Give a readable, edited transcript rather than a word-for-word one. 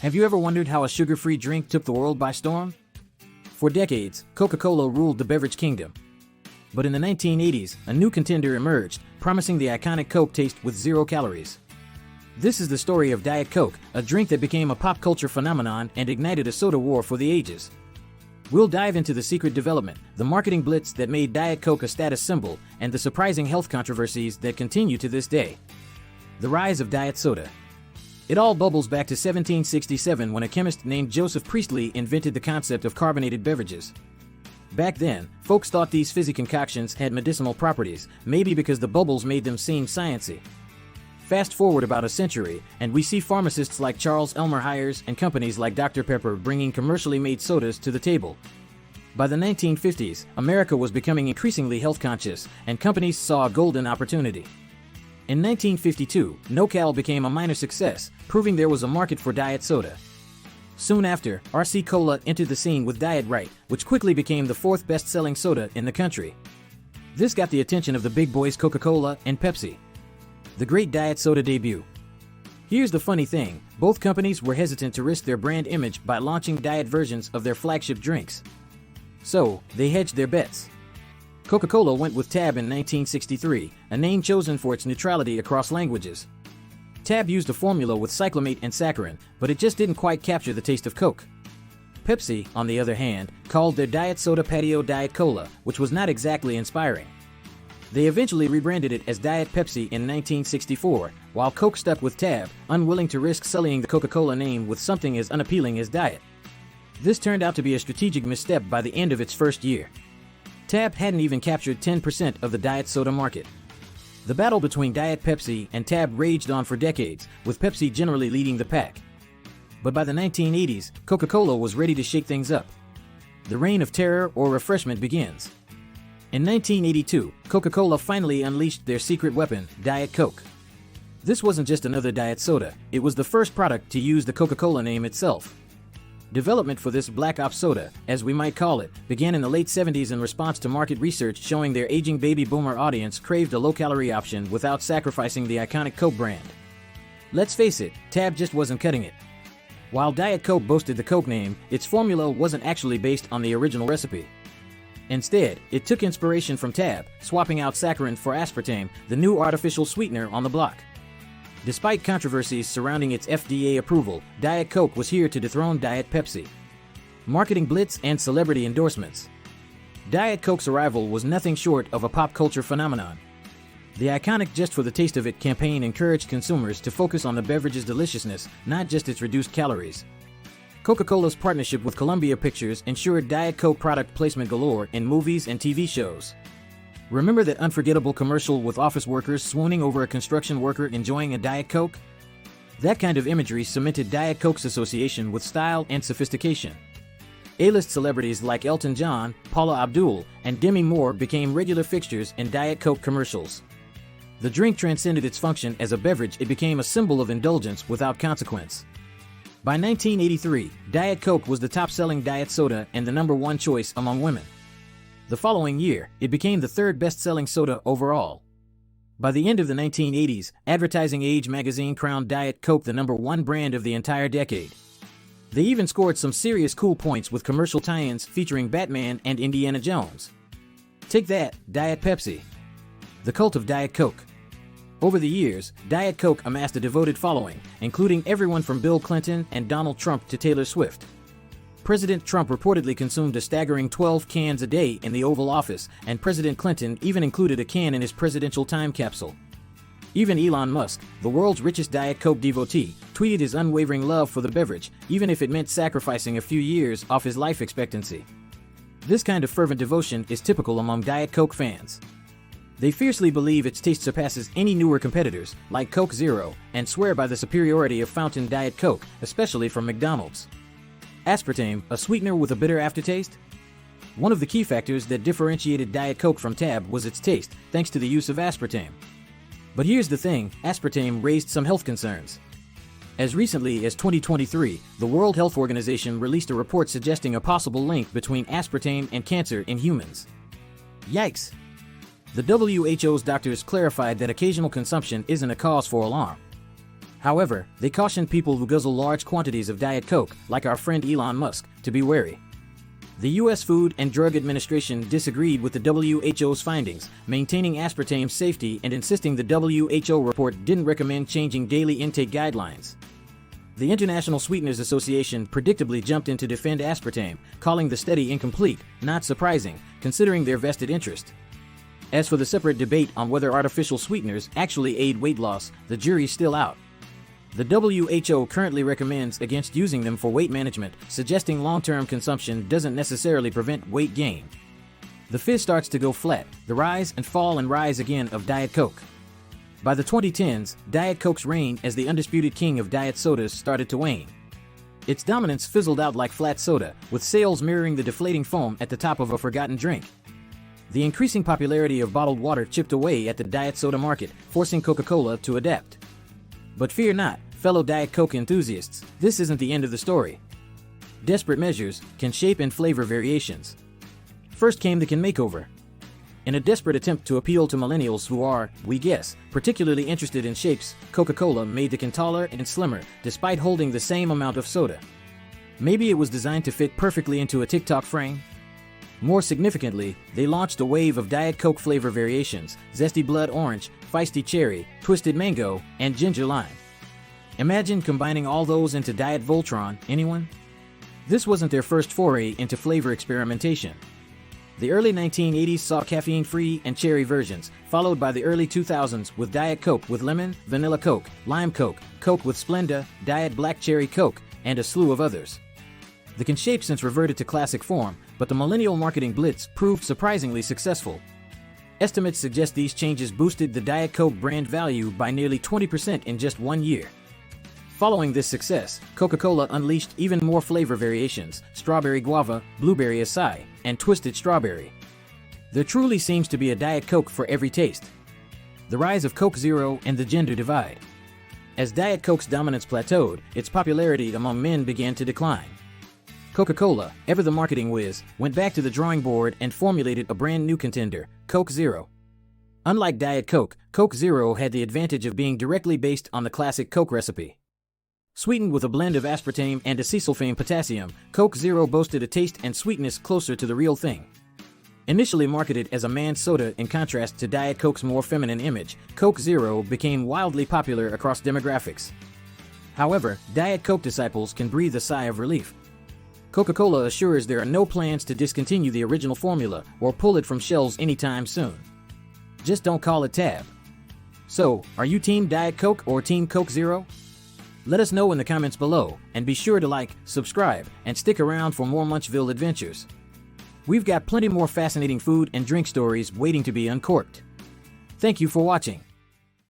Have you ever wondered how a sugar-free drink took the world by storm? For decades, Coca-Cola ruled the beverage kingdom. But in the 1980s, a new contender emerged, promising the iconic Coke taste with 0 calories. This is the story of Diet Coke, a drink that became a pop culture phenomenon and ignited a soda war for the ages. We'll dive into the secret development, the marketing blitz that made Diet Coke a status symbol, and the surprising health controversies that continue to this day. The rise of diet soda. It all bubbles back to 1767 when a chemist named Joseph Priestley invented the concept of carbonated beverages. Back then, folks thought these fizzy concoctions had medicinal properties, maybe because the bubbles made them seem sciencey. Fast forward about a century, and we see pharmacists like Charles Elmer Hires and companies like Dr. Pepper bringing commercially made sodas to the table. By the 1950s, America was becoming increasingly health conscious, and companies saw a golden opportunity. In 1952, no-cal became a minor success, proving there was a market for diet soda. Soon after, RC Cola entered the scene with Diet Right, which quickly became the 4th best-selling soda in the country. This got the attention of the big boys Coca-Cola and Pepsi. The great diet soda debut. Here's the funny thing, both companies were hesitant to risk their brand image by launching diet versions of their flagship drinks. So, they hedged their bets. Coca-Cola went with Tab in 1963, a name chosen for its neutrality across languages. Tab used a formula with cyclamate and saccharin, but it just didn't quite capture the taste of Coke. Pepsi, on the other hand, called their diet soda patio Diet Cola, which was not exactly inspiring. They eventually rebranded it as Diet Pepsi in 1964, while Coke stuck with Tab, unwilling to risk sullying the Coca-Cola name with something as unappealing as Diet. This turned out to be a strategic misstep by the end of its first year. Tab hadn't even captured 10% of the diet soda market. The battle between Diet Pepsi and Tab raged on for decades, with Pepsi generally leading the pack. But by the 1980s, Coca-Cola was ready to shake things up. The reign of terror or refreshment begins. In 1982, Coca-Cola finally unleashed their secret weapon, Diet Coke. This wasn't just another diet soda, it was the first product to use the Coca-Cola name itself. Development for this black ops soda, as we might call it, began in the late 70s in response to market research showing their aging baby boomer audience craved a low-calorie option without sacrificing the iconic Coke brand. Let's face it, Tab just wasn't cutting it. While Diet Coke boasted the Coke name, its formula wasn't actually based on the original recipe. Instead, it took inspiration from Tab, swapping out saccharin for aspartame, the new artificial sweetener on the block. Despite controversies surrounding its FDA approval, Diet Coke was here to dethrone Diet Pepsi. Marketing blitz and celebrity endorsements. Diet Coke's arrival was nothing short of a pop culture phenomenon. The iconic "Just for the Taste of It" campaign encouraged consumers to focus on the beverage's deliciousness, not just its reduced calories. Coca-Cola's partnership with Columbia Pictures ensured Diet Coke product placement galore in movies and TV shows. Remember that unforgettable commercial with office workers swooning over a construction worker enjoying a Diet Coke? That kind of imagery cemented Diet Coke's association with style and sophistication. A-list celebrities like Elton John, Paula Abdul, and Demi Moore became regular fixtures in Diet Coke commercials. The drink transcended its function as a beverage; it became a symbol of indulgence without consequence. By 1983, Diet Coke was the top-selling diet soda and the #1 choice among women. The following year, it became the 3rd best-selling soda overall. By the end of the 1980s, Advertising Age magazine crowned Diet Coke the #1 brand of the entire decade. They even scored some serious cool points with commercial tie-ins featuring Batman and Indiana Jones. Take that, Diet Pepsi. The cult of Diet Coke. Over the years, Diet Coke amassed a devoted following, including everyone from Bill Clinton and Donald Trump to Taylor Swift. President Trump reportedly consumed a staggering 12 cans a day in the Oval Office, and President Clinton even included a can in his presidential time capsule. Even Elon Musk, the world's richest Diet Coke devotee, tweeted his unwavering love for the beverage, even if it meant sacrificing a few years off his life expectancy. This kind of fervent devotion is typical among Diet Coke fans. They fiercely believe its taste surpasses any newer competitors, like Coke Zero, and swear by the superiority of fountain Diet Coke, especially from McDonald's. Aspartame, a sweetener with a bitter aftertaste? One of the key factors that differentiated Diet Coke from Tab was its taste, thanks to the use of aspartame. But here's the thing, aspartame raised some health concerns. As recently as 2023, the World Health Organization released a report suggesting a possible link between aspartame and cancer in humans. Yikes! The WHO's doctors clarified that occasional consumption isn't a cause for alarm. However, they cautioned people who guzzle large quantities of Diet Coke, like our friend Elon Musk, to be wary. The U.S. Food and Drug Administration disagreed with the WHO's findings, maintaining aspartame's safety and insisting the WHO report didn't recommend changing daily intake guidelines. The International Sweeteners Association predictably jumped in to defend aspartame, calling the study incomplete, not surprising, considering their vested interest. As for the separate debate on whether artificial sweeteners actually aid weight loss, the jury's still out. The WHO currently recommends against using them for weight management, suggesting long-term consumption doesn't necessarily prevent weight gain. The fizz starts to go flat, the rise and fall and rise again of Diet Coke. By the 2010s, Diet Coke's reign as the undisputed king of diet sodas started to wane. Its dominance fizzled out like flat soda, with sales mirroring the deflating foam at the top of a forgotten drink. The increasing popularity of bottled water chipped away at the diet soda market, forcing Coca-Cola to adapt. But fear not, fellow Diet Coke enthusiasts, this isn't the end of the story. Desperate measures can shape and flavor variations. First came the can makeover. In a desperate attempt to appeal to millennials who are, we guess, particularly interested in shapes, Coca-Cola made the can taller and slimmer, despite holding the same amount of soda. Maybe it was designed to fit perfectly into a TikTok frame? More significantly, they launched a wave of Diet Coke flavor variations: zesty blood orange, feisty cherry, twisted mango, and ginger lime. Imagine combining all those into Diet Voltron, anyone? This wasn't their first foray into flavor experimentation. The early 1980s saw caffeine-free and cherry versions, followed by the early 2000s with Diet Coke with lemon, vanilla Coke, lime Coke, Coke with Splenda, Diet Black Cherry Coke, and a slew of others. The can shape since reverted to classic form, but the millennial marketing blitz proved surprisingly successful. Estimates suggest these changes boosted the Diet Coke brand value by nearly 20% in just 1 year. Following this success, Coca-Cola unleashed even more flavor variations: strawberry guava, blueberry acai, and twisted strawberry. There truly seems to be a Diet Coke for every taste. The rise of Coke Zero and the gender divide. As Diet Coke's dominance plateaued, its popularity among men began to decline. Coca-Cola, ever the marketing whiz, went back to the drawing board and formulated a brand new contender, Coke Zero. Unlike Diet Coke, Coke Zero had the advantage of being directly based on the classic Coke recipe. Sweetened with a blend of aspartame and acesulfame potassium, Coke Zero boasted a taste and sweetness closer to the real thing. Initially marketed as a man's soda in contrast to Diet Coke's more feminine image, Coke Zero became wildly popular across demographics. However, Diet Coke disciples can breathe a sigh of relief. Coca-Cola assures there are no plans to discontinue the original formula or pull it from shelves anytime soon. Just don't call it Tab. So, are you Team Diet Coke or Team Coke Zero? Let us know in the comments below, and be sure to like, subscribe, and stick around for more Munchville adventures. We've got plenty more fascinating food and drink stories waiting to be uncorked. Thank you for watching.